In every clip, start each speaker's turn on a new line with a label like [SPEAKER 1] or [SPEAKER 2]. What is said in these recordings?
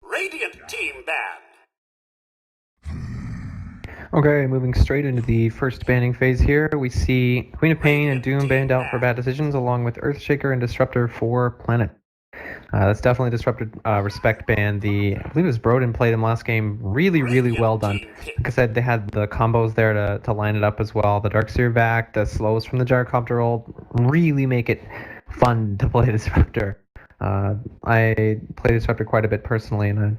[SPEAKER 1] Radiant team banned.
[SPEAKER 2] Okay, moving straight into the first banning phase here, we see Queen of Pain and Doom banned out for bad decisions, along with Earthshaker and Disruptor for Planet. That's definitely Disruptor Respect ban. I believe it was Broden played him last game. Really well done. Like I said, they had the combos there to line it up as well. The Darkseer back, the slows from the Gyrocopter ult, really make it fun to play Disruptor. I play Disruptor quite a bit personally, and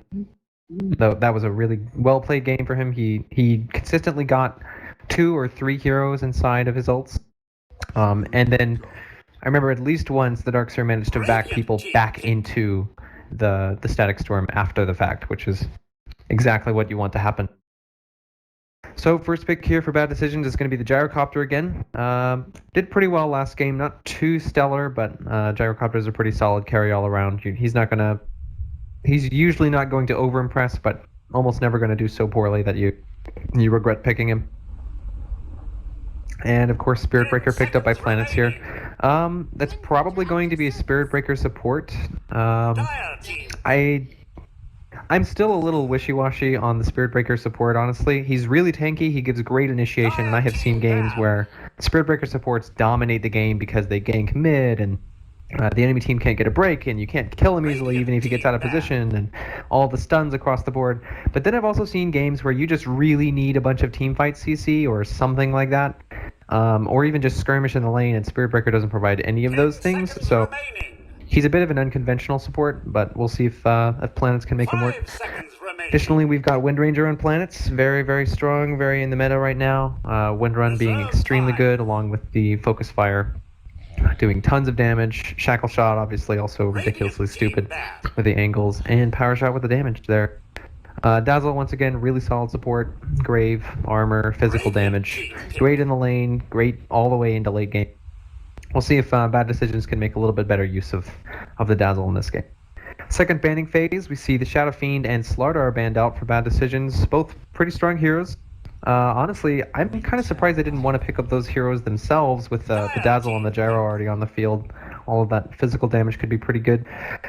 [SPEAKER 2] that was a really well played game for him. He consistently got 2 or 3 heroes inside of his ults, and then I remember at least once the Darkseer managed to back people back into the Static Storm after the fact, which is exactly what you want to happen. So first pick here for bad decisions is going to be the Gyrocopter again. Did pretty well last game, not too stellar, but Gyrocopter is a pretty solid carry all around. He's usually not going to overimpress, but almost never going to do so poorly that you regret picking him. And of course, Spirit Breaker picked up by Planets here. That's probably going to be a Spirit Breaker support. I'm still a little wishy-washy on the Spirit Breaker support, honestly. He's really tanky, he gives great initiation, and I have seen games where Spirit Breaker supports dominate the game because they gank mid, and the enemy team can't get a break, and you can't kill him easily even if he gets out of position, and all the stuns across the board. But then I've also seen games where you just really need a bunch of teamfight CC or something like that, or even just skirmish in the lane, and Spirit Breaker doesn't provide any of those things, so he's a bit of an unconventional support, but we'll see if Planets can make him work. Additionally, we've got Wind Ranger on Planets, very strong, very in the meta right now. Wind Run being extremely good, along with the Focus Fire doing tons of damage. Shackle Shot, obviously, also ridiculously stupid with the angles, and Power Shot with the damage there. Dazzle, once again, really solid support. Grave, armor, physical damage. Great in the lane, great all the way into late game. We'll see if bad decisions can make a little bit better use of the Dazzle in this game. Second banning phase, we see the Shadow Fiend and Slardar banned out for bad decisions. Both pretty strong heroes. Honestly, I'm kind of surprised they didn't want to pick up those heroes themselves with the Dazzle and the Gyro already on the field. All of that physical damage could be pretty good.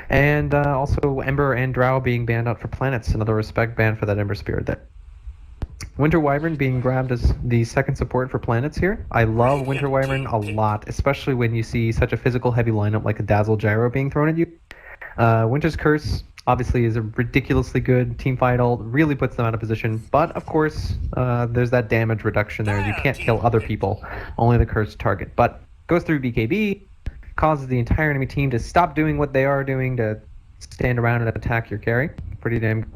[SPEAKER 2] And also Ember and Drow being banned out for Planets. Another respect ban for that Ember Spirit there. Winter Wyvern being grabbed as the second support for Planets here. I love Winter Wyvern a lot, especially when you see such a physical heavy lineup like a Dazzle Gyro being thrown at you. Winter's Curse obviously is a ridiculously good teamfight ult, really puts them out of position, but of course there's that damage reduction there. You can't kill other people, only the cursed target. But goes through BKB, causes the entire enemy team to stop doing what they are doing to stand around and attack your carry. Pretty damn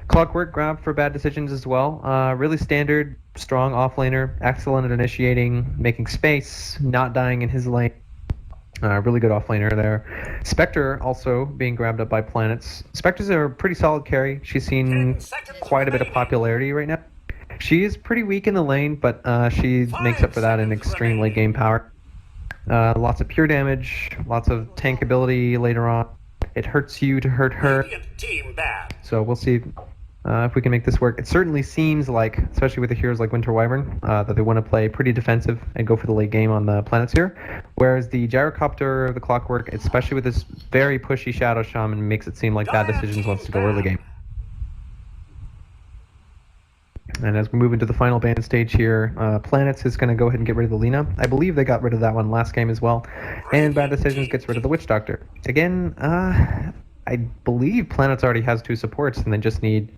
[SPEAKER 2] Clockwork grab for bad decisions as well. Really standard, strong offlaner, excellent at initiating, making space, not dying in his lane. Really good offlaner there. Spectre also being grabbed up by Planets. Spectre's a pretty solid carry. She's seen quite a bit of popularity right now. She is pretty weak in the lane, but she makes up for that in extreme late game power. Lots of pure damage, lots of tank ability later on. It hurts you to hurt her. So we'll see if we can make this work. It certainly seems like, especially with the heroes like Winter Wyvern, that they want to play pretty defensive and go for the late game on the Planets here. Whereas the Gyrocopter, the Clockwork, especially with this very pushy Shadow Shaman, makes it seem like bad decisions wants to go early game. And as we move into the final ban stage here, Planets is going to go ahead and get rid of the Lina. I believe they got rid of that one last game as well. And Bad Decisions gets rid of the Witch Doctor. Again, I believe Planets already has 2 supports, and they just need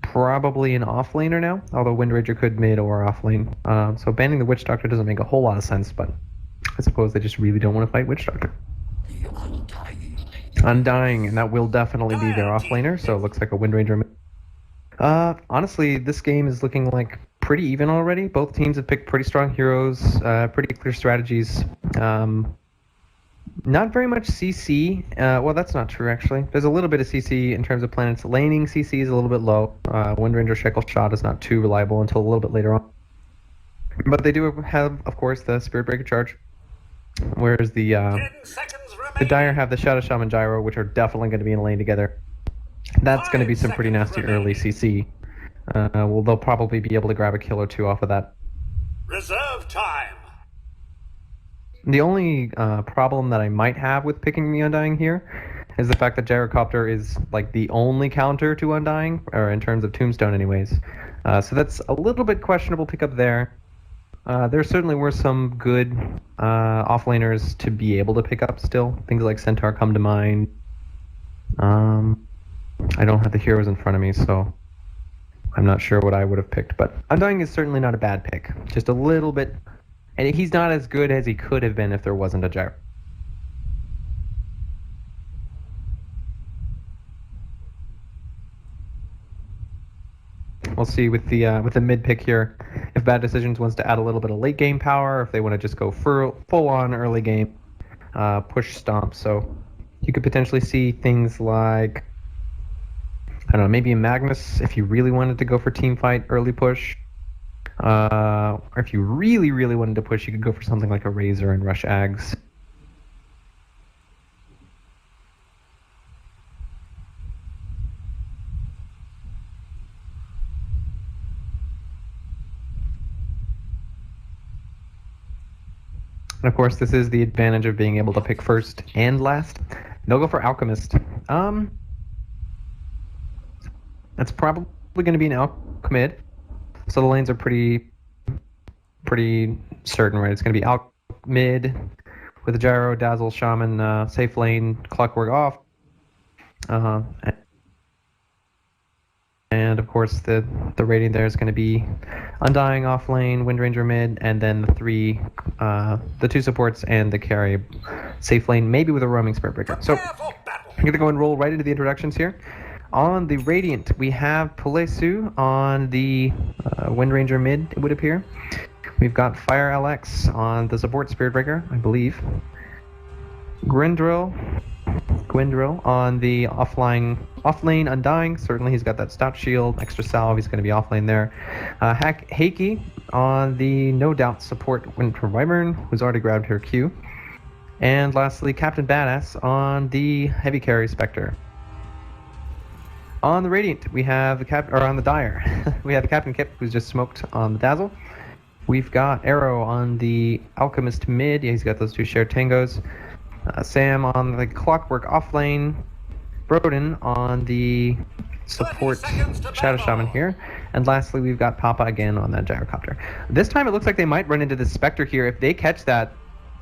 [SPEAKER 2] probably an offlaner now, although Wind Ranger could mid or offlane. So banning the Witch Doctor doesn't make a whole lot of sense, but I suppose they just really don't want to fight Witch Doctor. Undying, and that will definitely be their offlaner, so it looks like a Wind Ranger. Honestly, this game is looking like pretty even already. Both teams have picked pretty strong heroes, pretty clear strategies. Not very much CC. Well, that's not true, actually. There's a little bit of CC in terms of Planets. Laning CC is a little bit low. Wind Ranger Shackle Shot is not too reliable until a little bit later on. But they do have, of course, the Spirit Breaker charge. Whereas the Dire have the Shadow Shaman Gyro, which are definitely going to be in lane together. That's going to be some pretty nasty early CC. Well, they'll probably be able to grab a kill or 2 off of that.
[SPEAKER 1] Reserve time.
[SPEAKER 2] The only problem that I might have with picking the Undying here is the fact that Gyrocopter is like the only counter to Undying, or in terms of Tombstone anyways. So that's a little bit questionable pickup there. There certainly were some good offlaners to be able to pick up still. Things like Centaur come to mind. I don't have the heroes in front of me, so I'm not sure what I would have picked. But Undying is certainly not a bad pick. Just a little bit. And he's not as good as he could have been if there wasn't a Gyro. We'll see with the mid pick here if Bad Decisions wants to add a little bit of late game power, if they want to just go full on early game push stomp. So you could potentially see things like, I don't know, maybe a Magnus if you really wanted to go for team fight early push. Or if you really, really wanted to push, you could go for something like a Razor and rush Ags. And of course, this is the advantage of being able to pick first and last. They'll go for Alchemist. That's probably going to be an Alchemid. So the lanes are pretty certain, right? It's going to be Alchemid with a Gyro, Dazzle, Shaman, safe lane, Clockwork off. And of course, the rating there is going to be Undying off lane, Windranger mid, and then the two supports and the carry safe lane, maybe with a roaming Spirit Breaker. So I'm going to go and roll right into the introductions here. On the Radiant, we have Pulesu on the Windranger mid, it would appear. We've got Fire LX on the support Spirit Breaker, I believe. Gwendril on the off-lane Undying. Certainly he's got that stout shield, extra salve, he's going to be off-lane there. Heiki on the no doubt support Winter Wyvern, who's already grabbed her Q. And lastly, Captain Badass on the heavy carry Spectre. On the Radiant, we have on the Dire, we have the Captain Kip, who's just smoked on the Dazzle. We've got Arrow on the Alchemist mid. Yeah, he's got those two shared tangos. Sam on the Clockwork offlane. Broden on the support Shadow Shaman here. And lastly, we've got Papa again on that Gyrocopter. This time it looks like they might run into the Spectre here. If they catch that,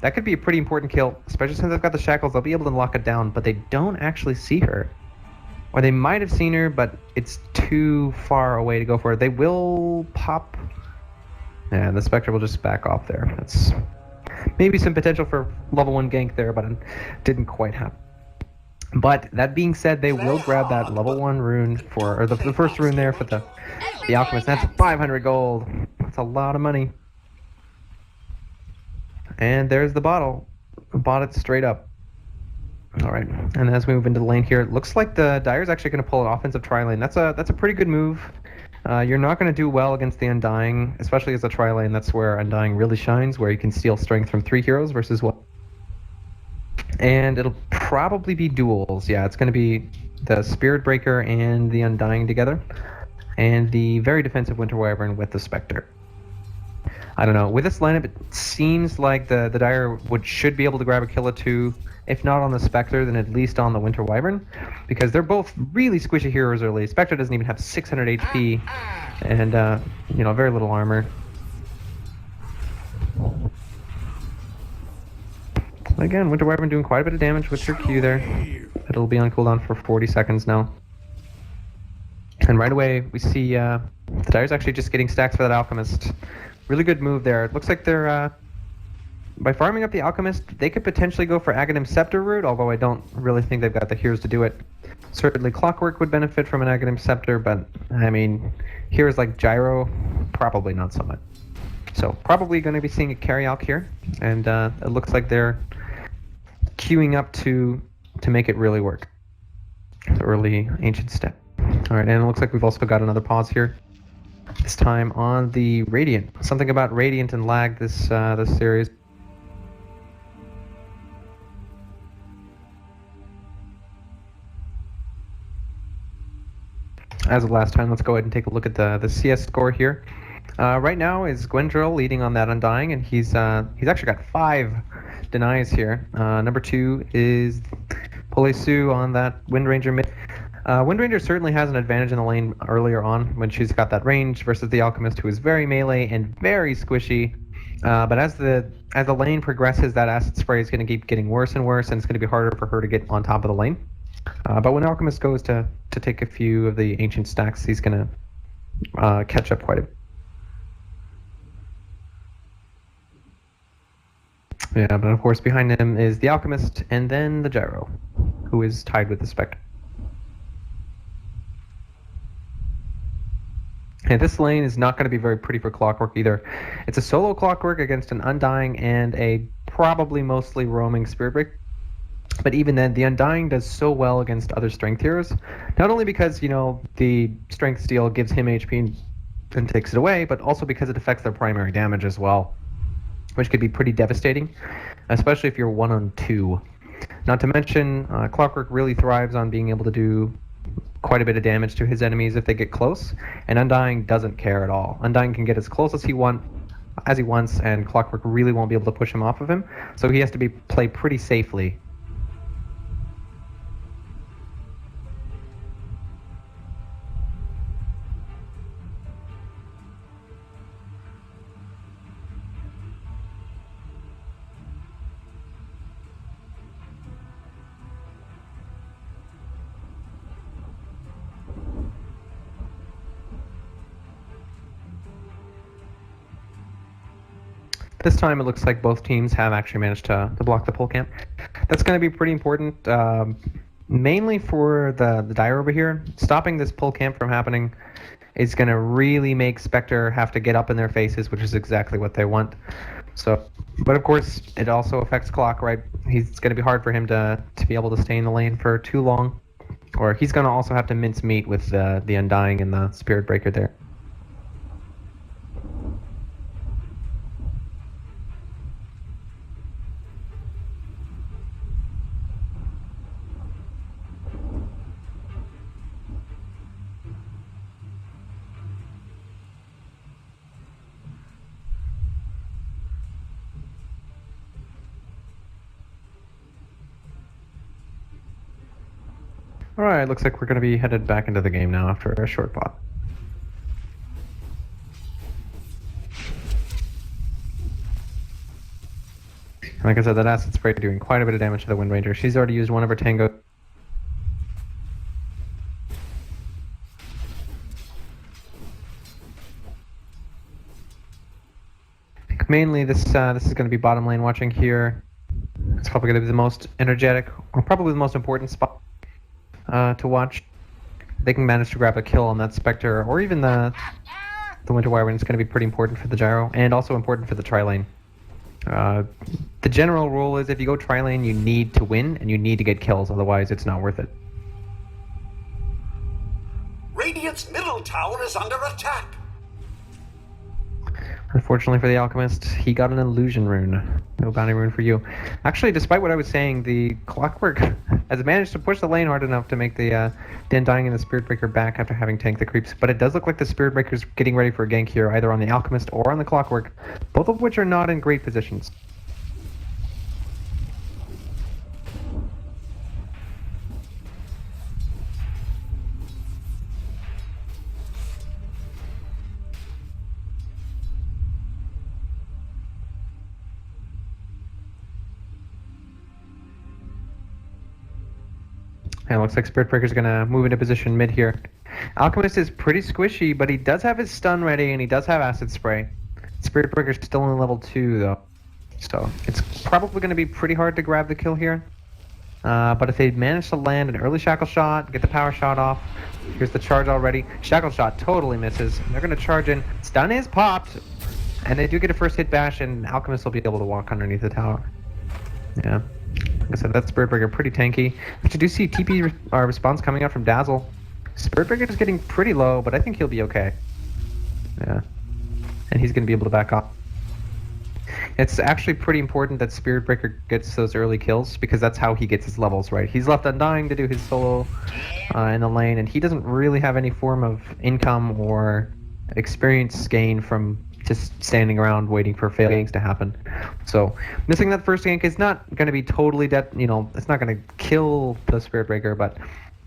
[SPEAKER 2] that could be a pretty important kill, especially since they've got the shackles. They'll be able to lock it down, but they don't actually see her. Or they might have seen her, but it's too far away to go for it. They will pop. Yeah, the Spectre will just back off there. That's maybe some potential for level 1 gank there, but it didn't quite happen. But that being said, they will grab that level 1 rune or the first rune there for the Alchemist. That's 500 gold. That's a lot of money. And there's the bottle. Bought it straight up. All right, and as we move into the lane here, it looks like the Dire's actually going to pull an offensive tri-lane. That's a pretty good move. You're not going to do well against the Undying, especially as a tri-lane. That's where Undying really shines, where you can steal strength from 3 heroes versus 1. And it'll probably be duels. Yeah, it's going to be the Spirit Breaker and the Undying together, and the very defensive Winter Wyvern with the Spectre. I don't know. With this lineup, it seems like the Dire should be able to grab a kill or two. If not on the Spectre, then at least on the Winter Wyvern, because they're both really squishy heroes early. Spectre doesn't even have 600 HP, and very little armor. Again, Winter Wyvern doing quite a bit of damage with her Q there. It'll be on cooldown for 40 seconds now. And right away, we see the Dire's actually just getting stacks for that Alchemist. Really good move there. It looks like they're by farming up the Alchemist, they could potentially go for Aghanim Scepter route, although I don't really think they've got the heroes to do it. Certainly Clockwork would benefit from an Aghanim Scepter, but, I mean, heroes like Gyro, probably not so much. So, probably going to be seeing a carry Alch here, and it looks like they're queuing up to make it really work. The early Ancient Step. Alright, and it looks like we've also got another pause here. This time on the Radiant. Something about Radiant and lag this series. As of last time, let's go ahead and take a look at the CS score here. Right now is Gwendril leading on that Undying, and he's actually got 5 denies here. Number 2 is Polisu on that Wind Ranger mid. Wind Ranger certainly has an advantage in the lane earlier on when she's got that range versus the Alchemist, who is very melee and very squishy. But as the lane progresses, that acid spray is going to keep getting worse and worse, and it's going to be harder for her to get on top of the lane. But when Alchemist goes to take a few of the ancient stacks, he's going to catch up quite a bit. Yeah, but of course behind him is the Alchemist and then the Gyro, who is tied with the Spectre. And this lane is not going to be very pretty for Clockwork either. It's a solo Clockwork against an Undying and a probably mostly roaming Spirit Break. But even then, the Undying does so well against other Strength heroes. Not only because, you know, the Strength Steal gives him HP and takes it away, but also because it affects their primary damage as well, which could be pretty devastating, especially if you're 1-on-2. Not to mention, Clockwork really thrives on being able to do quite a bit of damage to his enemies if they get close, and Undying doesn't care at all. Undying can get as close as he wants, and Clockwork really won't be able to push him off of him, so he has to play pretty safely. This time it looks like both teams have actually managed to block the pull camp. That's going to be pretty important, mainly for the Dire over here. Stopping this pull camp from happening is going to really make Spectre have to get up in their faces, which is exactly what they want. So, but of course, it also affects Clock, right? It's going to be hard for him to be able to stay in the lane for too long, or he's going to also have to mince meat with the Undying and the Spirit Breaker there. Alright, looks like we're going to be headed back into the game now after a short pause. Like I said, that acid spray doing quite a bit of damage to the Wind Ranger. She's already used one of her Tango. Mainly this is going to be bottom lane watching here. It's probably going to be the most energetic, or probably the most important spot to watch. They can manage to grab a kill on that Spectre, or even the Winter Wyvern. It's going to be pretty important for the Gyro, and also important for the tri-lane. The general rule is if you go tri-lane, you need to win, and you need to get kills, otherwise it's not worth it.
[SPEAKER 1] Radiant's middle tower is under attack.
[SPEAKER 2] Unfortunately for the Alchemist, he got an illusion rune. No bounty rune for you. Actually, despite what I was saying, the Clockwork has managed to push the lane hard enough to make the Undying and the Spirit Breaker back after having tanked the creeps. But it does look like the Spirit Breaker's getting ready for a gank here, either on the Alchemist or on the Clockwork, both of which are not in great positions. And it looks like Spirit Breaker's gonna move into position mid here. Alchemist is pretty squishy, but he does have his stun ready and he does have acid spray. Spirit Breaker's still in level 2 though. So it's probably gonna be pretty hard to grab the kill here. But if they manage to land an early Shackle Shot, get the power shot off. Here's the charge already. Shackle Shot totally misses. They're gonna charge in. Stun is popped. And they do get a first hit bash, and Alchemist will be able to walk underneath the tower. Yeah. Like I said, that Spirit Breaker pretty tanky. But you do see TP response coming out from Dazzle. Spirit Breaker is getting pretty low, but I think he'll be okay. Yeah. And he's going to be able to back off. It's actually pretty important that Spirit Breaker gets those early kills, because that's how he gets his levels, right? He's left Undying to do his solo in the lane, and he doesn't really have any form of income or experience gain from just standing around waiting for failed ganks to happen. So missing that first gank is not going to be totally it's not going to kill the Spirit Breaker, but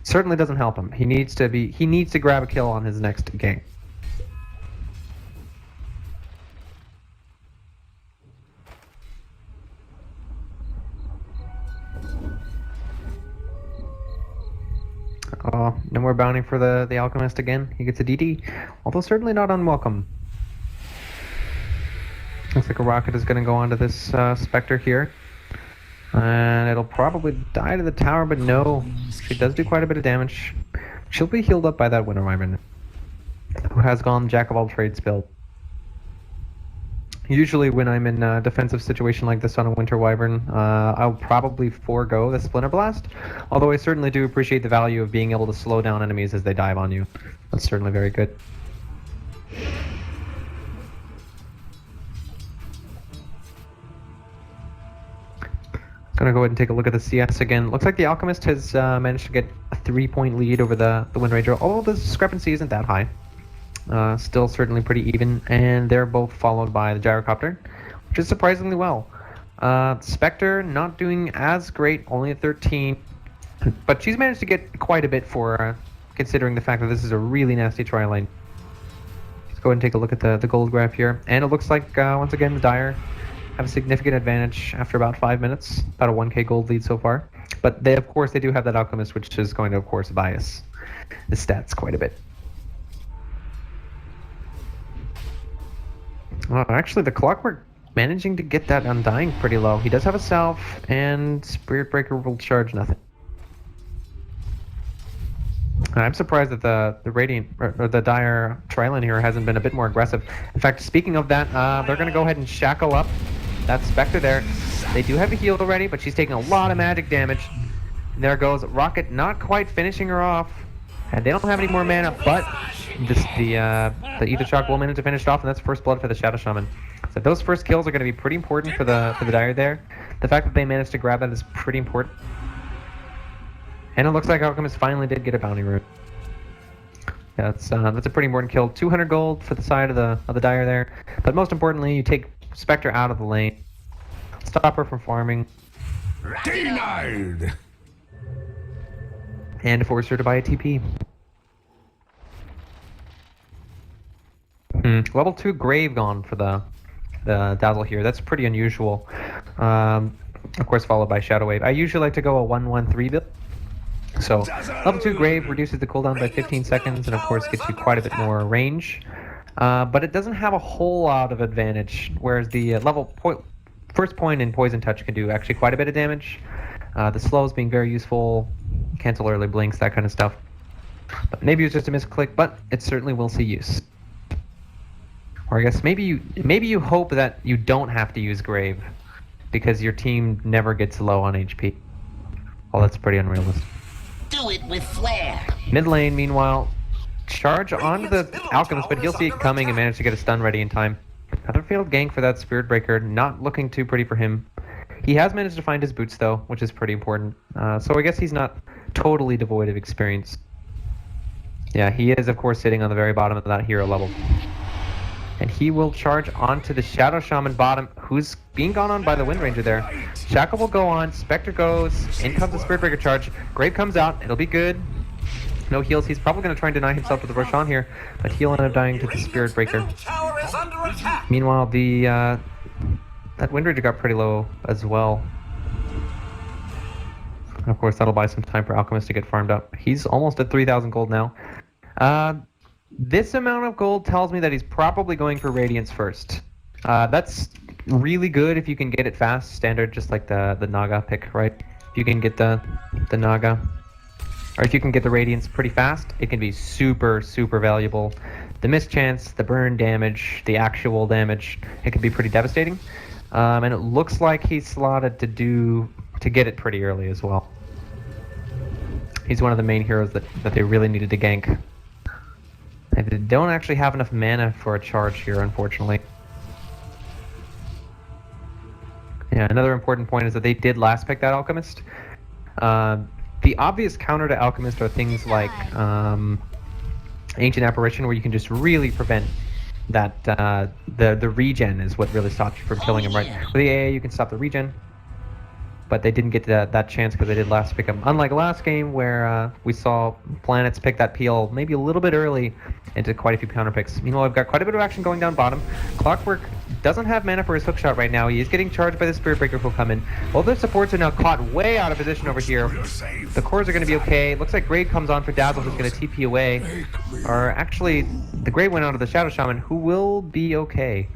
[SPEAKER 2] certainly doesn't help him. He needs to grab a kill on his next gank. No more bounty for the Alchemist again. He gets a DD, although certainly not unwelcome. Looks like a rocket is going to go onto this Spectre here. And it'll probably die to the tower, but no. She does do quite a bit of damage. She'll be healed up by that Winter Wyvern, who has gone Jack of all trades build. Usually when I'm in a defensive situation like this on a Winter Wyvern, I'll probably forego the Splinter Blast, although I certainly do appreciate the value of being able to slow down enemies as they dive on you. That's certainly very good. Gonna go ahead and take a look at the CS again. Looks like the Alchemist has managed to get a 3-point lead over the Wind Ranger, although the discrepancy isn't that high. Still certainly pretty even, and they're both followed by the Gyrocopter, which is surprisingly well. Spectre not doing as great, only at 13, but she's managed to get quite a bit for considering the fact that this is a really nasty tri-lane. Let's go ahead and take a look at the gold graph here, and it looks like once again the Dire have a significant advantage after about 5 minutes, about a 1k gold lead so far. But they, of course, they do have that Alchemist, which is going to, of course, bias the stats quite a bit. Actually, the Clockwork managing to get that Undying pretty low. He does have a Salve, and Spirit Breaker will charge nothing. I'm surprised that the Radiant or the Dire Trilon here hasn't been a bit more aggressive. In fact, speaking of that, they're going to go ahead and shackle up that Spectre there. They do have a heal already, but she's taking a lot of magic damage. And there goes Rocket, not quite finishing her off. And they don't have any more mana, but the Ether Shock will manage to finish it off, and that's first blood for the Shadow Shaman. So those first kills are going to be pretty important for the Dire there. The fact that they managed to grab that is pretty important. And it looks like Alchemist finally did get a bounty route. Yeah, that's a pretty important kill. 200 gold for the side of the Dire there. But most importantly, you take Spectre out of the lane. Stop her from farming.
[SPEAKER 1] Denied!
[SPEAKER 2] And force her to buy a TP. Level 2 Grave gone for the Dazzle here. That's pretty unusual. Of course, followed by Shadow Wave. I usually like to go a 1-1-3 build. So, level 2 Grave reduces the cooldown by 15 seconds and of course gets you quite a bit more range. But it doesn't have a whole lot of advantage, whereas the first point in Poison Touch can do actually quite a bit of damage. The slows being very useful, cancel early blinks, that kind of stuff. But maybe it's just a misclick, but it certainly will see use. Or I guess maybe you hope that you don't have to use Grave, because your team never gets low on HP. Well, that's pretty unrealistic.
[SPEAKER 3] Do it with flair.
[SPEAKER 2] Mid lane, meanwhile, charge onto the Alchemist, but he'll see it coming and manage to get a stun ready in time. Another failed gank for that Spirit Breaker, not looking too pretty for him. He has managed to find his boots though, which is pretty important. So I guess he's not totally devoid of experience. Yeah, he is of course sitting on the very bottom of that hero level. And he will charge onto the Shadow Shaman bottom, who's being gone on by the Wind Ranger there. Shackle will go on, Spectre goes, in comes the Spirit Breaker charge, Grave comes out, it'll be good. No heals, he's probably going to try and deny himself to the Roshan here, but he'll end up dying to the Spirit Breaker. Meanwhile, that Wind Ranger got pretty low as well. Of course, that'll buy some time for Alchemist to get farmed up. He's almost at 3,000 gold now. This amount of gold tells me that he's probably going for Radiance first. That's really good if you can get it fast, standard, just like the Naga pick, right? If you can get the Naga, or if you can get the Radiance pretty fast, it can be super, super valuable. The mischance, the burn damage, the actual damage, it can be pretty devastating. And it looks like he's slotted to get it pretty early as well. He's one of the main heroes that they really needed to gank. They don't actually have enough mana for a charge here, unfortunately. Yeah, another important point is that they did last pick that Alchemist. The obvious counter to Alchemist are things like Ancient Apparition, where you can just really prevent that the regen is what really stops you from killing him, right? With the AA, you can stop the regen, but they didn't get that chance because they did last pick him. Unlike last game where we saw LanETS pick that PL maybe a little bit early into quite a few counter picks. Meanwhile, we've got quite a bit of action going down bottom. Clockwork doesn't have mana for his hookshot right now. He is getting charged by the Spirit Breaker who'll come in. Both their supports are now caught way out of position over here. The cores are going to be okay. Looks like Grade comes on for Dazzle, who's going to TP away. Or actually, the Grade went onto the Shadow Shaman, who will be okay.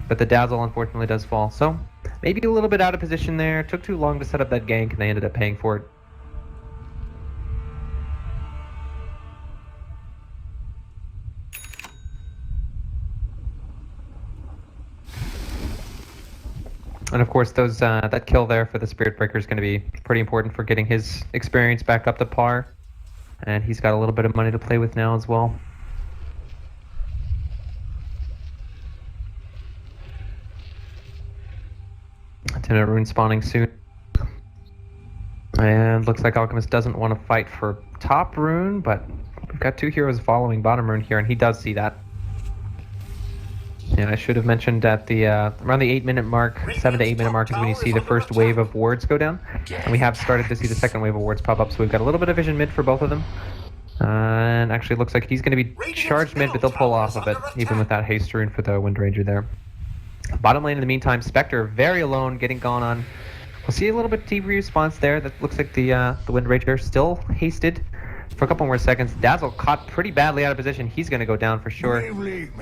[SPEAKER 2] But the Dazzle unfortunately does fall. So maybe a little bit out of position there. Took too long to set up that gank, and they ended up paying for it. And of course, those that kill there for the Spirit Breaker is going to be pretty important for getting his experience back up to par. And he's got a little bit of money to play with now as well. Tenant Rune spawning soon. And looks like Alchemist doesn't want to fight for top rune, but we've got two heroes following bottom rune here, and he does see that. And I should have mentioned at the around the 8-minute mark, 7 to 8 minute mark is when you see the first wave of wards go down. And we have started to see the second wave of wards pop up, so we've got a little bit of vision mid for both of them. And actually looks like he's going to be charged mid, but they'll pull off of it, even with that haste rune for the Wind Ranger there. Bottom lane in the meantime, Spectre very alone, getting gone on. We'll see a little bit of TV response there. That looks like the Wind Ranger still hasted for a couple more seconds. Dazzle caught pretty badly out of position. He's going to go down for sure.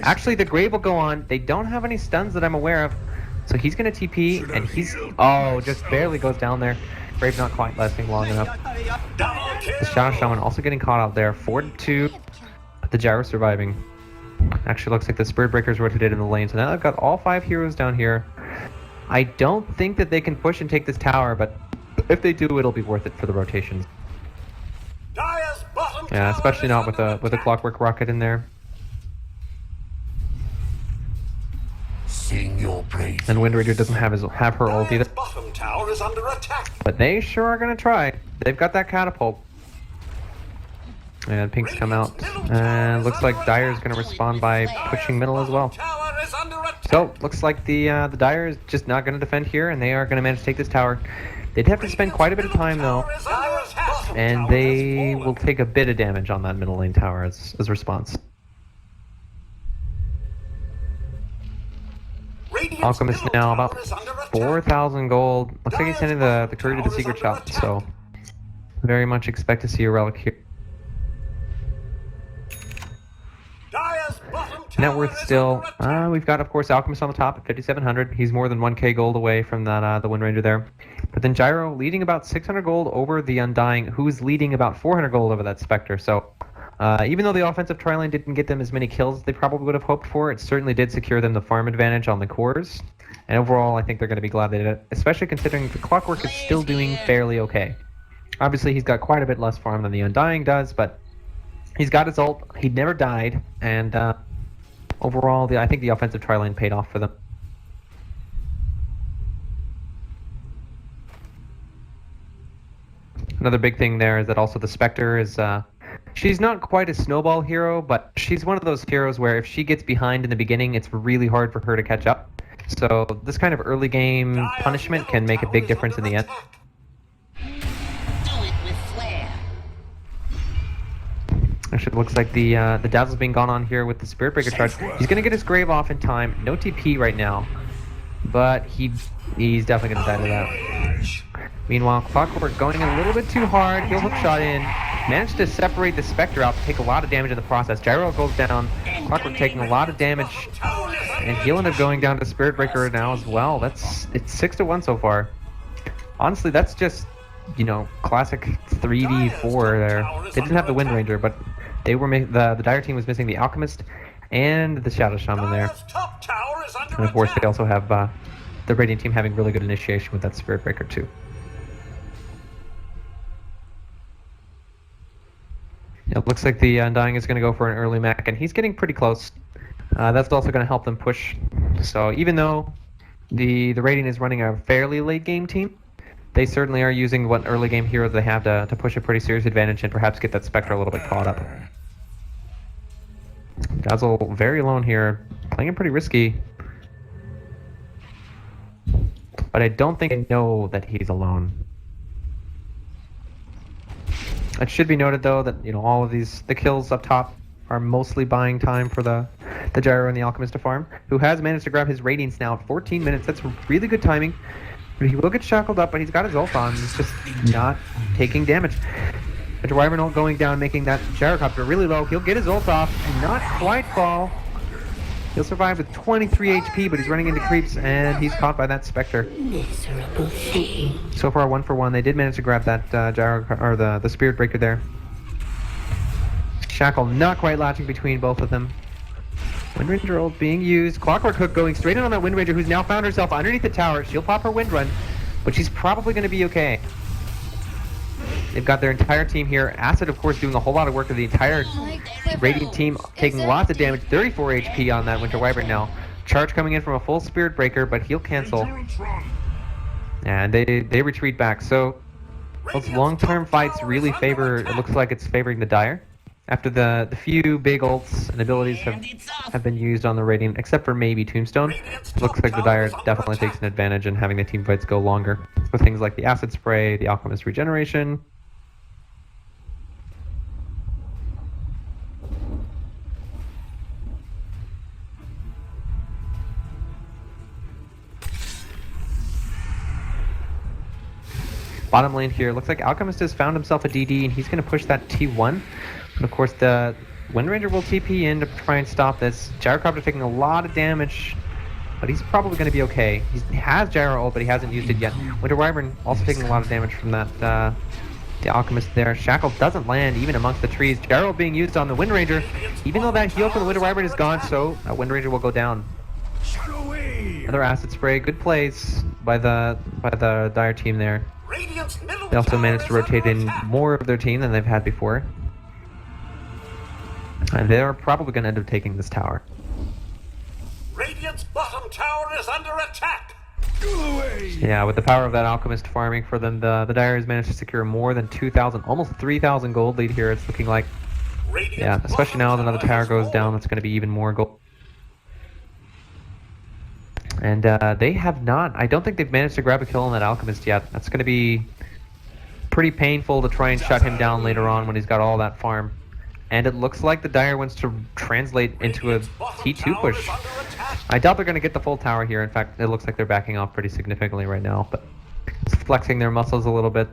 [SPEAKER 2] Actually, the Grave will go on. They don't have any stuns that I'm aware of. So he's going to TP, and he's... Oh, just barely goes down there. Grave not quite lasting long enough. The Shadow Shaman also getting caught out there. 4-2. The Gyro surviving. Actually looks like the Spirit Breakers rotated in the lane. So now I've got all 5 heroes down here. I don't think that they can push and take this tower, but if they do, it'll be worth it for the rotations. Yeah, especially not with a Clockwork Rocket in there.
[SPEAKER 3] Sing your praise.
[SPEAKER 2] And Wind Ranger doesn't have her ult either.
[SPEAKER 1] Bottom tower is under attack.
[SPEAKER 2] But they sure are gonna try. They've got that catapult. And Pink's come out. And looks like Dire's gonna respond by pushing middle as well. So looks like the Dire is just not gonna defend here, and they are gonna manage to take this tower. They'd have to spend quite a bit of time though. And they will take a bit of damage on that middle lane tower as response. Alchemist now about 4,000 gold. Looks like he's sending the courier to the secret shop, so very much expect to see a relic here. Net worth still, we've got of course Alchemist on the top at 5,700. He's more than 1k gold away from that the Wind Ranger there. But then Gyro leading about 600 gold over the Undying, who's leading about 400 gold over that Spectre. So even though the offensive tri lane didn't get them as many kills as they probably would have hoped for, it certainly did secure them the farm advantage on the cores. And overall, I think they're going to be glad they did it, especially considering the Clockwork is still doing fairly okay. Obviously, he's got quite a bit less farm than the Undying does, but he's got his ult. He never died, and overall, I think the offensive tri lane paid off for them. Another big thing there is that also the Spectre is, she's not quite a snowball hero, but she's one of those heroes where if she gets behind in the beginning, it's really hard for her to catch up. So this kind of early game punishment can make a big difference in the end.
[SPEAKER 3] Do it with flair.
[SPEAKER 2] Actually, it looks like the Dazzle's being gone on here with the Spirit Breaker charge. He's going to get his Grave off in time. No TP right now, but he's definitely going to die to that. Meanwhile, Clockwork going a little bit too hard. He'll hook shot in. Managed to separate the Spectre out to take a lot of damage in the process. Gyro goes down. Clockwork taking a lot of damage. And he'll end up going down to Spirit Breaker now as well. It's 6-1 so far. Honestly, that's just, you know, classic 3v4 there. They didn't have the Wind Ranger, but they were the Dire team was missing the Alchemist and the Shadow Shaman there. And of course, they also have the Radiant team having really good initiation with that Spirit Breaker too. It looks like the Undying is going to go for an early mech, and he's getting pretty close. That's also going to help them push. So even though the Radiant is running a fairly late game team, they certainly are using what early game heroes they have to push a pretty serious advantage and perhaps get that Spectre a little bit caught up. Dazzle very alone here, playing it pretty risky. But I don't think I know that he's alone. It should be noted though that all of the kills up top are mostly buying time for the Gyro and the Alchemist to farm, who has managed to grab his radiance now at 14 minutes. That's really good timing. But he will get shackled up, but he's got his ult on. He's just not taking damage. The Wyvern ult going down, making that Gyrocopter really low. He'll get his ult off and not quite fall. He'll survive with 23 HP, but he's running into creeps, and he's caught by that Spectre.
[SPEAKER 3] Miserable thing.
[SPEAKER 2] So far, 1 for 1. They did manage to grab that the Spirit Breaker there. Shackle not quite latching between both of them. Wind Ranger ult being used. Clockwork Hook going straight in on that Wind Ranger, who's now found herself underneath the tower. She'll pop her Wind Run, but she's probably going to be okay. They've got their entire team here. Acid, of course, doing a whole lot of work of the entire Radiant team, taking lots of damage. 34 HP on that Winter Wyvern now. Charge coming in from a full Spirit Breaker, but he'll cancel. And they retreat back. So those long-term fights really favor, it looks like it's favoring the Dire. After the few big ults and abilities have been used on the Radiant, except for maybe Tombstone, it looks like the Dire definitely takes an advantage in having the team fights go longer. With things like the Acid Spray, the Alchemist Regeneration. Bottom lane here, looks like Alchemist has found himself a DD and he's going to push that T1. And of course the Wind Ranger will TP in to try and stop this. Gyrocopter taking a lot of damage, but he's probably going to be okay. He has Gyro ult, but he hasn't used it yet. Winter Wyvern also taking a lot of damage from that the Alchemist there. Shackle doesn't land even amongst the trees. Gyro being used on the Wind Ranger. Even though that heal from the Winter Wyvern is gone, so that Wind Ranger will go down. Another Acid Spray. Good plays by the Dire team there. They also managed to rotate in more of their team than they've had before. And they're probably going to end up taking this tower.
[SPEAKER 1] Radiant's bottom tower is under attack.
[SPEAKER 2] Yeah, with the power of that Alchemist farming for them, the Dire has managed to secure more than 2,000, almost 3,000 gold lead here, it's looking like. Yeah, especially now that another tower goes down, that's going to be even more gold. And they have not, I don't think they've managed to grab a kill on that Alchemist yet. That's going to be pretty painful to try and shut him down later on when he's got all that farm. And it looks like the Dire wants to translate into a T2 push. I doubt they're going to get the full tower here. In fact, it looks like they're backing off pretty significantly right now. But it's flexing their muscles a little bit.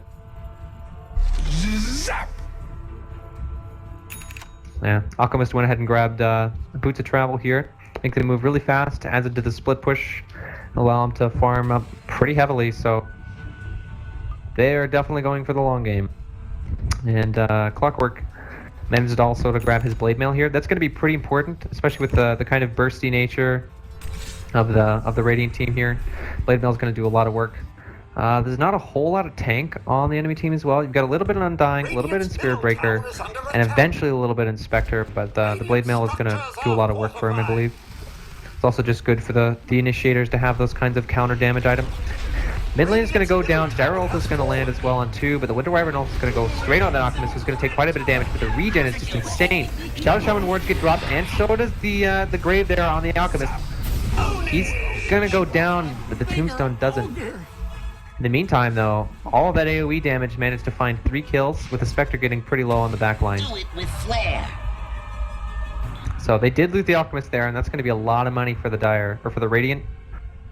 [SPEAKER 2] Yeah, Alchemist went ahead and grabbed Boots of Travel here. Make them move really fast, adds it to the split push, allow them to farm up pretty heavily. So they are definitely going for the long game. And Clockwork managed also to grab his Blade Mail here. That's going to be pretty important, especially with the kind of bursty nature of the Radiant team here. Blade Mail is going to do a lot of work. There's not a whole lot of tank on the enemy team as well. You've got a little bit in Undying, a little bit in Spirit Breaker, and eventually a little bit in Spectre, but the Blade Mail is going to do a lot of work for him, I believe. It's also just good for the Initiators to have those kinds of counter damage items. Mid lane is going to go down, Gyro ult is going to land as well on 2, but the Winter Wyvern ult is going to go straight on that Alchemist, who's going to take quite a bit of damage, but the regen is just insane. Shadow Shaman wards get dropped, and so does the Grave there on the Alchemist. He's going to go down, but the Tombstone doesn't. In the meantime, though, all of that AoE damage managed to find 3 kills, with the Spectre getting pretty low on the back line.
[SPEAKER 3] Do it with flair.
[SPEAKER 2] So they did loot the Alchemist there, and that's going to be a lot of money for the Dire, or for the Radiant.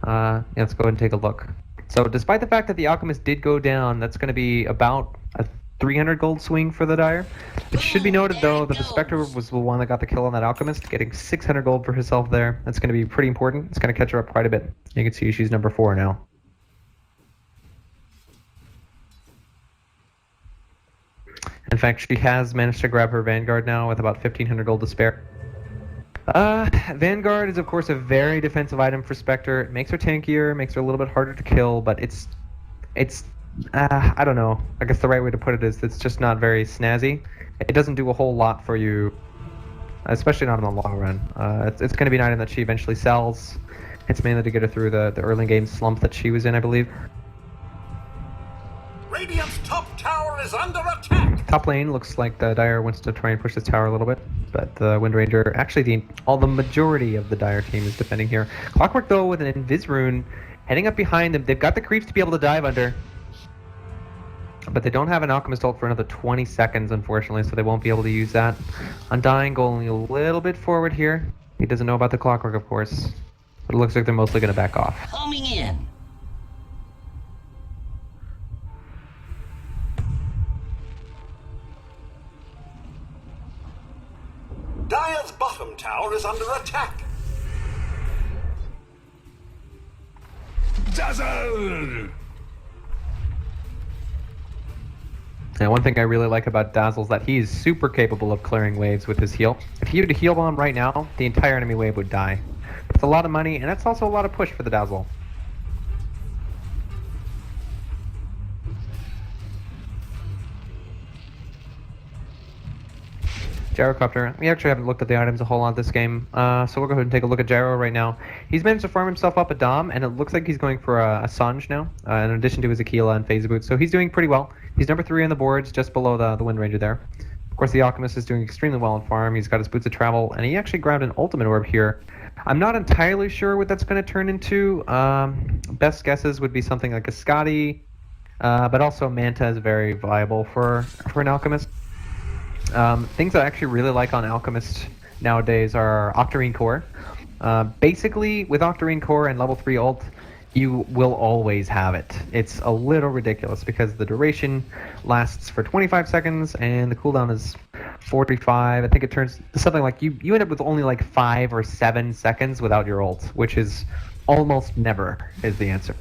[SPEAKER 2] Yeah, let's go ahead and take a look. So despite the fact that the Alchemist did go down, that's going to be about a 300 gold swing for the Dire. It should be noted, though, that the Spectre was the one that got the kill on that Alchemist, getting 600 gold for herself there. That's going to be pretty important. It's going to catch her up quite a bit. You can see she's number 4 now. In fact, she has managed to grab her Vanguard now with about 1,500 gold to spare. Vanguard is, of course, a very defensive item for Spectre. It makes her tankier, makes her a little bit harder to kill, but it's I don't know. I guess the right way to put it is it's just not very snazzy. It doesn't do a whole lot for you, especially not in the long run. It's going to be an item that she eventually sells. It's mainly to get her through the early game slump that she was in, I believe.
[SPEAKER 1] Radiant's top tower is under attack.
[SPEAKER 2] Top lane looks like the Dire wants to try and push this tower a little bit. But the Wind Ranger, actually the majority of the Dire team is defending here. Clockwork though with an Invis Rune heading up behind them. They've got the creeps to be able to dive under. But they don't have an Alchemist ult for another 20 seconds, unfortunately, so they won't be able to use that. Undying going a little bit forward here. He doesn't know about the Clockwork, of course. But it looks like they're mostly going to back off.
[SPEAKER 3] Homing in.
[SPEAKER 1] Dire's bottom tower is under attack.
[SPEAKER 4] Dazzle!
[SPEAKER 2] Now, one thing I really like about Dazzle is that he's super capable of clearing waves with his heal. If he were to heal bomb right now, the entire enemy wave would die. It's a lot of money, and that's also a lot of push for the Dazzle. Gyrocopter. We actually haven't looked at the items a whole lot this game, so we'll go ahead and take a look at Gyro right now. He's managed to farm himself up a Dom, and it looks like he's going for a Sanj now, in addition to his Aquila and Phase Boot, so he's doing pretty well. He's number 3 on the boards, just below the Wind Ranger there. Of course, the Alchemist is doing extremely well on farm. He's got his Boots of Travel, and he actually grabbed an Ultimate Orb here. I'm not entirely sure what that's going to turn into. Best guesses would be something like a Scotty, but also Manta is very viable for an Alchemist. Things I actually really like on Alchemist nowadays are Octarine Core. Basically, with Octarine Core and level 3 ult, you will always have it. It's a little ridiculous because the duration lasts for 25 seconds and the cooldown is 45. I think it turns to something like you end up with only like 5 or 7 seconds without your ult, which is almost never is the answer.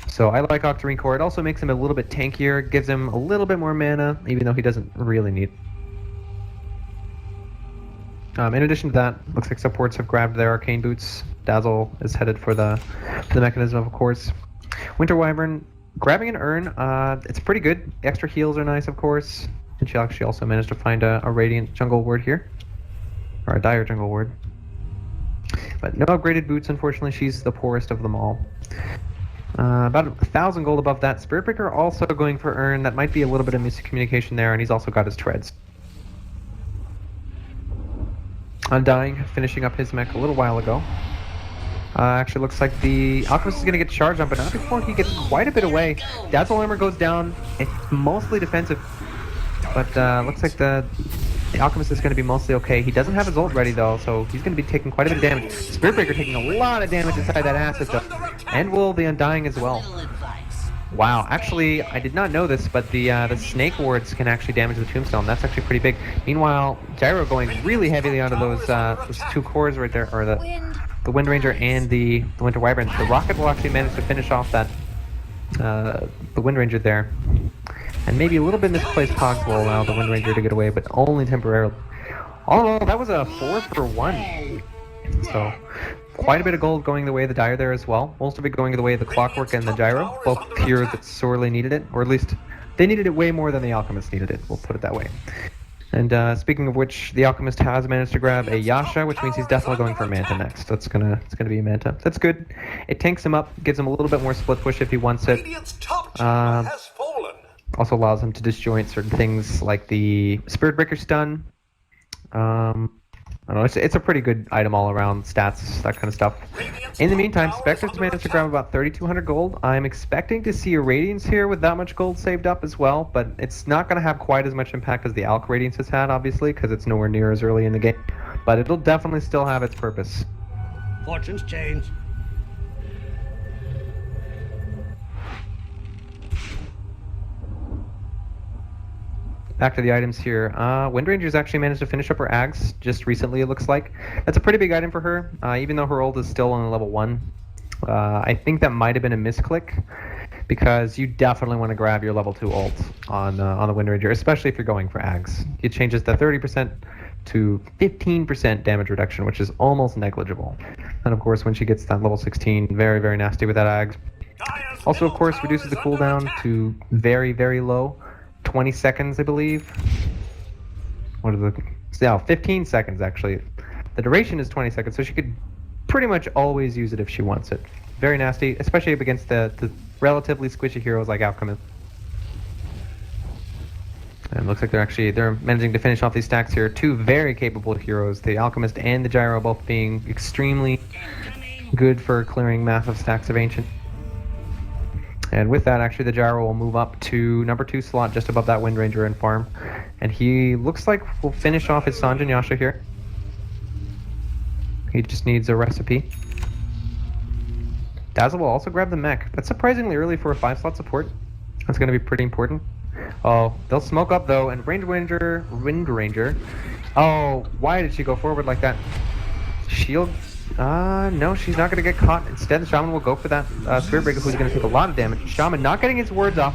[SPEAKER 2] So I like Octarine Core. It also makes him a little bit tankier, gives him a little bit more mana, even though he doesn't really need. In addition to that, looks like supports have grabbed their Arcane Boots. Dazzle is headed for the mechanism, of course. Winter Wyvern grabbing an urn. It's pretty good. The extra heals are nice, of course. And she actually also managed to find a Radiant Jungle Ward here, or a Dire Jungle Ward. But no upgraded boots, unfortunately. She's the poorest of them all. About 1,000 gold above that. Spiritbreaker also going for urn. That might be a little bit of miscommunication there, and he's also got his treads. Undying, finishing up his mech a little while ago. Actually looks like the Alchemist is going to get charged on, but not before he gets quite a bit away. Dazzle Armor goes down. It's mostly defensive, but looks like the Alchemist is going to be mostly okay. He doesn't have his ult ready though, so he's going to be taking quite a bit of damage. Spiritbreaker taking a lot of damage inside that asset though. And will the Undying as well. Wow, actually, I did not know this, but the Snake Wards can actually damage the Tombstone. That's actually pretty big. Meanwhile, Gyro going really heavily onto those 2 cores right there, or the Wind Ranger and the Winter Wyvern. The Rocket will actually manage to finish off that the Wind Ranger there. And maybe a little bit misplaced Cogs will allow the Wind Ranger to get away, but only temporarily. All in all, that was a 4 for 1. So, quite a bit of gold going the way of the Dire there as well. Most of it going the way of the Clockwork and the Gyro. Both heroes that sorely needed it, or at least they needed it way more than the Alchemist needed it, we'll put it that way. And speaking of which, the Alchemist has managed to grab a Yasha, which means he's definitely going for Manta next. It's gonna be a Manta. That's good. It tanks him up, gives him a little bit more split push if he wants it.
[SPEAKER 1] Has fallen.
[SPEAKER 2] Also allows him to disjoint certain things like the Spirit Breaker stun. I don't know, it's a pretty good item all around, stats, that kind of stuff. In the meantime, Spectre's managed to grab about 3,200 gold. I'm expecting to see a Radiance here with that much gold saved up as well, but it's not going to have quite as much impact as the Alch Radiance has had, obviously, because it's nowhere near as early in the game. But it'll definitely still have its purpose.
[SPEAKER 4] Fortunes change.
[SPEAKER 2] Back to the items here. Wind Ranger's actually managed to finish up her Ags just recently, it looks like. That's a pretty big item for her, even though her ult is still on level 1. I think that might have been a misclick, because you definitely want to grab your level 2 ult on the Wind Ranger, especially if you're going for Ags. It changes the 30% to 15% damage reduction, which is almost negligible. And of course, when she gets that level 16, very, very nasty with that Ags. Also, of course, reduces the cooldown to very, very low. 20 seconds, I believe. What are the... Yeah, 15 seconds, actually. The duration is 20 seconds, so she could pretty much always use it if she wants it. Very nasty, especially up against the relatively squishy heroes like Alchemist. And it looks like they're managing to finish off these stacks here. Two very capable heroes, the Alchemist and the Gyro, both being extremely good for clearing massive stacks of Ancient. And with that, actually, the Gyro will move up to number 2 slot, just above that Wind Ranger in farm. And he looks like will finish off his Sanjin Yasha here. He just needs a recipe. Dazzle will also grab the mech. That's surprisingly early for a 5-slot support. That's going to be pretty important. Oh, they'll smoke up though, and Wind Ranger. Oh, why did she go forward like that? Shield. No, she's not going to get caught. Instead, the Shaman will go for that Spirit Breaker, who's going to take a lot of damage. Shaman not getting his wards off.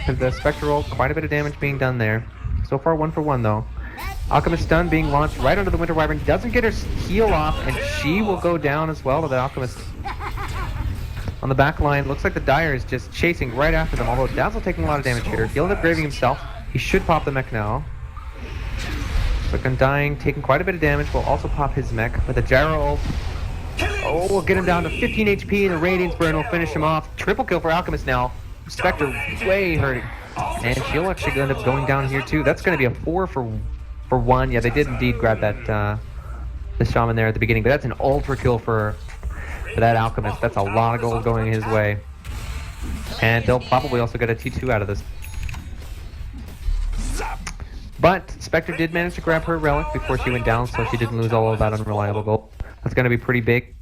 [SPEAKER 2] The Spectral, quite a bit of damage being done there. So far, 1 for 1 though. Alchemist stun being launched right under the Winter Wyvern. Doesn't get her heal off, and she will go down as well to the Alchemist. On the back line, looks like the Dire is just chasing right after them, although Dazzle taking a lot of damage here. He'll end up graving himself. He should pop the mech now. Quick Undying, taking quite a bit of damage, will also pop his mech. But the Gyro ult, oh, we'll get him down to 15 HP, and the Radiance Burn will finish him off. Triple kill for Alchemist now. Spectre way hurting. And she'll actually end up going down here too. That's going to be a 4 for 1. Yeah, they did indeed grab that the Shaman there at the beginning, but that's an ultra kill for that Alchemist. That's a lot of gold going his way. And they'll probably also get a T2 out of this. But Spectre did manage to grab her relic before she went down, so she didn't lose all of that unreliable gold. That's going to be pretty big.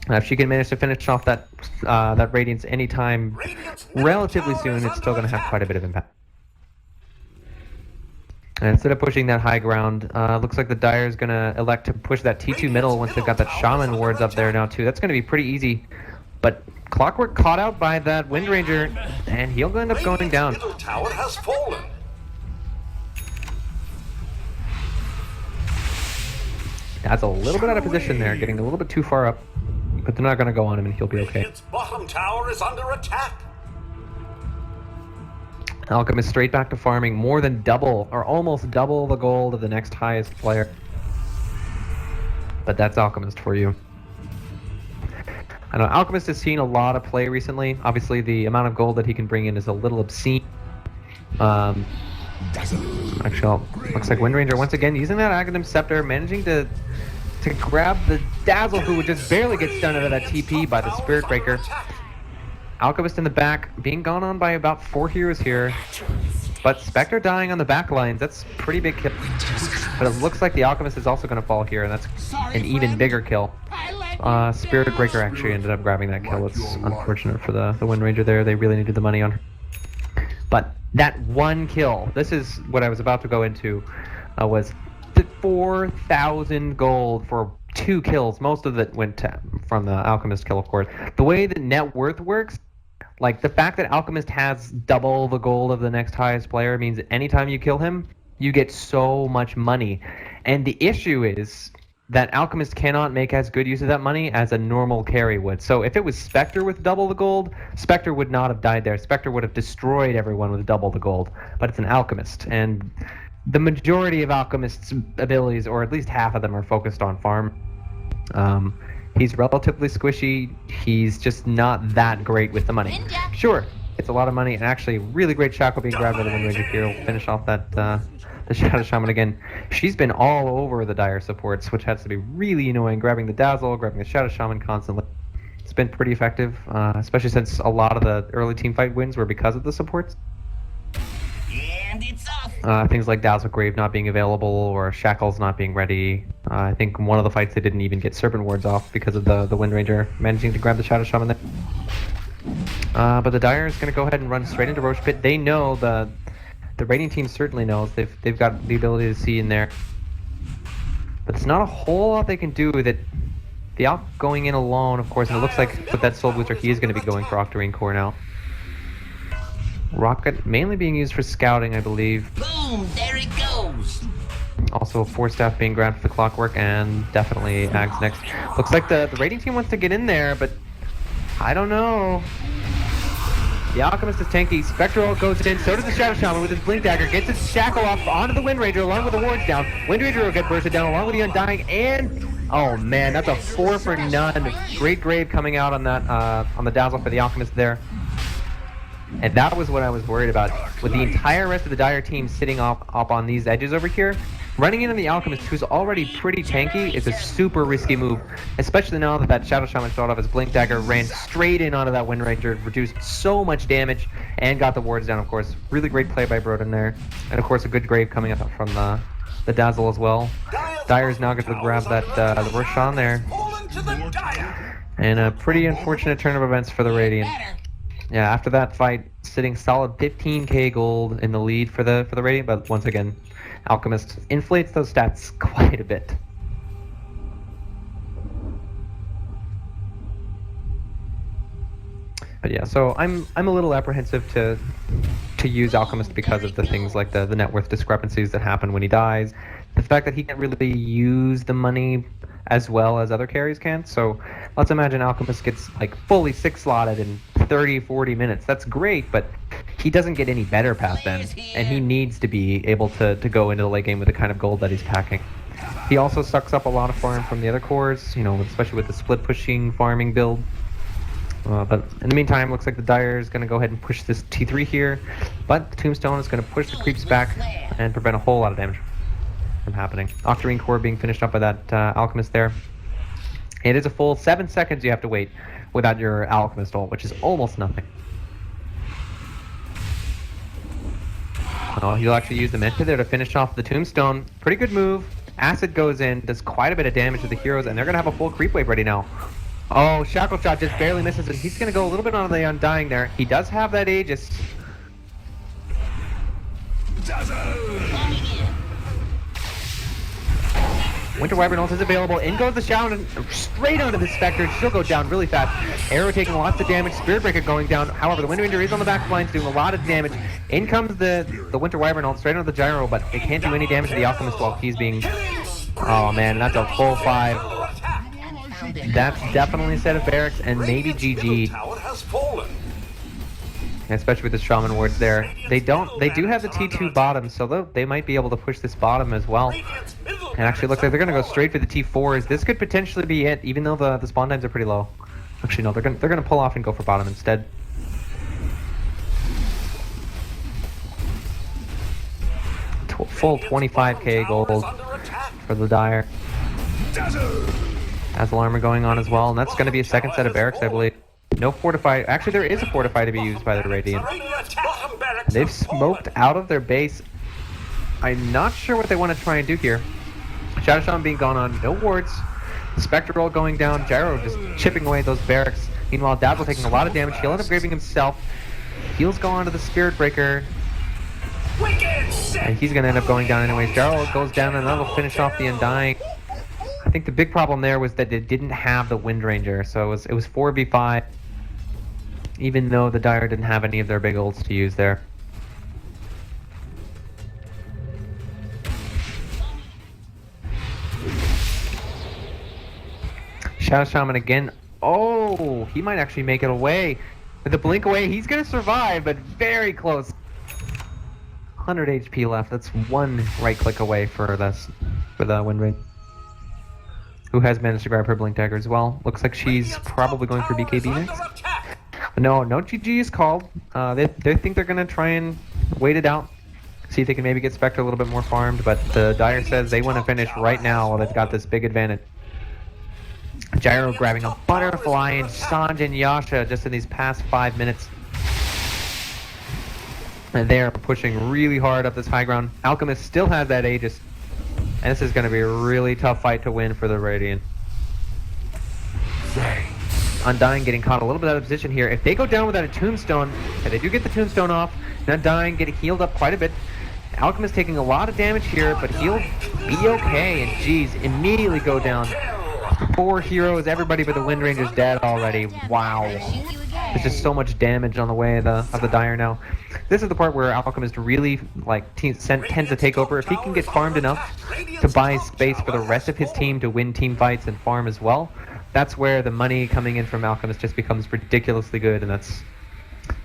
[SPEAKER 2] If she can manage to finish off that that Radiance anytime relatively soon, it's still going to have quite a bit of impact. And instead of pushing that high ground, looks like the Dire is going to elect to push that T2 middle once they've got that Shaman wards up there now too. That's going to be pretty easy. But Clockwork caught out by that Wind Ranger, and he'll end up going down.
[SPEAKER 1] Middle tower has fallen.
[SPEAKER 2] That's a little bit out of position there, getting a little bit too far up. But they're not going to go on him, and he'll be okay.
[SPEAKER 1] Its bottom tower is under attack.
[SPEAKER 2] Alchemist straight back to farming, more than double, or almost double the gold of the next highest player. But that's Alchemist for you. I know Alchemist has seen a lot of play recently. Obviously, the amount of gold that he can bring in is a little obscene. Actually, looks like Wind Ranger once again using that Aghanim Scepter, managing to grab the Dazzle, who would just barely get stunned out of that TP by the Spirit Breaker. Alchemist in the back, being gone on by about 4 heroes here. But Spectre dying on the back lines, that's pretty big kill. But it looks like the Alchemist is also going to fall here, and that's an even bigger kill. Spirit Breaker actually ended up grabbing that kill. It's unfortunate for the Wind Ranger there. They really needed the money on her. But that one kill, this is what I was about to go into, was 4,000 gold for 2 kills. Most of it went from the Alchemist kill, of course. The way that net worth works, like the fact that Alchemist has double the gold of the next highest player means that anytime you kill him, you get so much money. And the issue is that Alchemist cannot make as good use of that money as a normal carry would. So if it was Spectre with double the gold, Spectre would not have died there. Spectre would have destroyed everyone with double the gold. But it's an Alchemist, and the majority of Alchemist's abilities, or at least half of them, are focused on farm. He's relatively squishy. He's just not that great with the money. Sure, it's a lot of money, and actually really great Shackle being grabbed by the Wind Ranger here. We'll finish off that the Shadow Shaman again. She's been all over the Dire supports, which has to be really annoying, grabbing the Dazzle, grabbing the Shadow Shaman constantly. It's been pretty effective, especially since a lot of the early teamfight wins were because of the supports.
[SPEAKER 3] And it's off.
[SPEAKER 2] Things like Dazzle Grave not being available, or Shackles not being ready. I think one of the fights they didn't even get Serpent Wards off because of the Wind Ranger managing to grab the Shadow Shaman there. But the Dire is going to go ahead and run straight into Roche Pit. They know, the Radiant team certainly knows. They've got the ability to see in there. But it's not a whole lot they can do with it. The Alch going in alone, of course, and it looks like with that Soul Booster he is going to be going for Octarine Core now. Rocket mainly being used for scouting, I believe.
[SPEAKER 3] Boom! There it goes.
[SPEAKER 2] Also, Force Staff being grabbed for the Clockwork, and definitely Ags next. Looks like the Radiant team wants to get in there, but I don't know. The Alchemist is tanky. Spectral goes in. So does the Shadow Shaman with his Blink Dagger. Gets his Shackle off onto the Wind Ranger along with the wards down. Wind Ranger will get bursted down along with the Undying, and oh man, that's a 4 for none. Great Grave coming out on that on the Dazzle for the Alchemist there. And that was what I was worried about. With the entire rest of the Dire team sitting up on these edges over here, running into the Alchemist, who's already pretty tanky, is a super risky move. Especially now that Shadow Shaman shot off his Blink Dagger, ran straight in onto that Wind Ranger, reduced so much damage, and got the wards down, of course. Really great play by Broden there. And of course, a good grave coming up from the Dazzle as well. Dire's now going to grab that the Roshan there. And a pretty unfortunate turn of events for the Radiant. Yeah, after that fight, sitting solid 15k gold in the lead for the Radiant, but once again, Alchemist inflates those stats quite a bit. But yeah, so I'm a little apprehensive to use Alchemist because of the things like the net worth discrepancies that happen when he dies, the fact that he can't really use the money as well as other carries can. So let's imagine Alchemist gets like fully 6-slotted in 30-40 minutes. That's great, but he doesn't get any better past then, and he needs to be able to go into the late game with the kind of gold that he's packing. He also sucks up a lot of farm from the other cores, you know, especially with the split pushing farming build. But in the meantime, looks like the Dire is going to go ahead and push this T3 here, but the Tombstone is going to push the creeps back and prevent a whole lot of damage from happening. Octarine core being finished up by that Alchemist there. It is a full 7 seconds you have to wait without your Alchemist ult, which is almost nothing. Oh, he'll actually use the Menta there to finish off the Tombstone. Pretty good move. Acid goes in, does quite a bit of damage to the heroes, and they're going to have a full creep wave ready now. Oh, Shackle Shot just barely misses, and he's going to go a little bit on the Undying there. He does have that Aegis. Winter Wyvern ult is available. In goes the Shadow, straight onto the Spectre. She'll go down really fast. Arrow taking lots of damage. Spirit Breaker going down. However, the Wind Ranger is on the back lines doing a lot of damage. In comes the Winter Wyvern ult straight onto the Gyro, but it can't do any damage to the Alchemist while he's being... Oh man, that's a full 5. That's definitely a set of barracks and maybe GG. Especially with the Shaman wards there. They do have the T2 bottom, so they might be able to push this bottom as well. And actually looks like they're going to go straight for the T4s. This could potentially be it, even though the spawn times are pretty low. Actually no, they're going to pull off and go for bottom instead. Full 25k gold for the Dire. Dazzle armor going on as well, and that's going to be a second set of barracks, I believe. No fortify. Actually, there is a fortify to be used by the Radiant. They've smoked out of their base. I'm not sure what they want to try and do here. Shadow Shaman being gone on, no wards. Spectre roll going down, Gyro just chipping away at those barracks. Meanwhile, Dazzle taking a lot of damage. He'll end up graving himself. Heals go on to the Spirit Breaker. And he's going to end up going down anyways. Gyro goes down, and that'll finish off the Undying. I think the big problem there was that it didn't have the Wind Ranger, so it was 4v5, even though the Dire didn't have any of their big ults to use there. Shadow Shaman again. Oh, he might actually make it away. With the blink away, he's going to survive, but very close. 100 HP left. That's one right click away for the Wind Ranger, who has managed to grab her Blink Dagger as well. Looks like she's probably going for BKB next. But no GG is called. They think they're going to try and wait it out, see if they can maybe get Spectre a little bit more farmed, but the Dire says they want to finish right now while they've got this big advantage. Gyro grabbing a Butterfly and Sanj and Yasha just in these past 5 minutes. And they are pushing really hard up this high ground. Alchemist still has that Aegis. And this is going to be a really tough fight to win for the Radiant. Undying getting caught a little bit out of position here. If they go down without a Tombstone, and they do get the Tombstone off, Undying getting healed up quite a bit. Alchemist taking a lot of damage here, but he'll be okay. And geez, immediately go down. 4 heroes, everybody but the Wind Ranger's dead already. Wow. There's just so much damage on the way of the Dire now. This is the part where Alchemist really tends to take over. If he can get farmed enough to buy space for the rest of his team to win team fights and farm as well, that's where the money coming in from Alchemist just becomes ridiculously good, and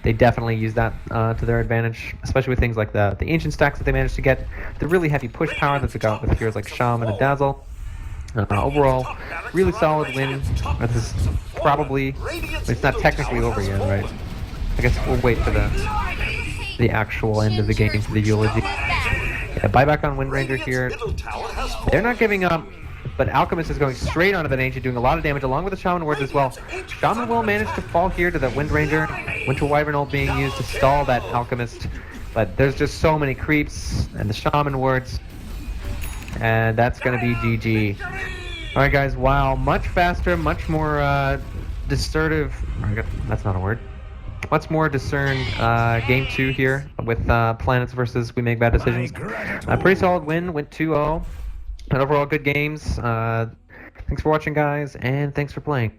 [SPEAKER 2] they definitely use that to their advantage, especially with things like the ancient stacks that they managed to get, the really heavy push power that they got with heroes like Shaman and Dazzle. Overall, really solid win. This is probably, it's not technically over yet, right? I guess we'll wait for the actual end of the game for the eulogy. Yeah, buyback on Windranger here.
[SPEAKER 1] Middle tower has fallen.
[SPEAKER 2] They're not giving up, but Alchemist is going straight onto that Ancient, doing a lot of damage, along with the Shaman Wards as well. Shaman will manage to fall here to the Windranger. Winter Wyvern ult being used to stall that Alchemist, but there's just so many creeps and the Shaman Wards, and that's going to be GG. Alright guys, wow, much faster, much more discernive, that's not a word, much more discerned game 2 here with Planets versus We Make Bad Decisions. Pretty solid win, went 2-0, and overall good games. Thanks for watching guys, and thanks for playing.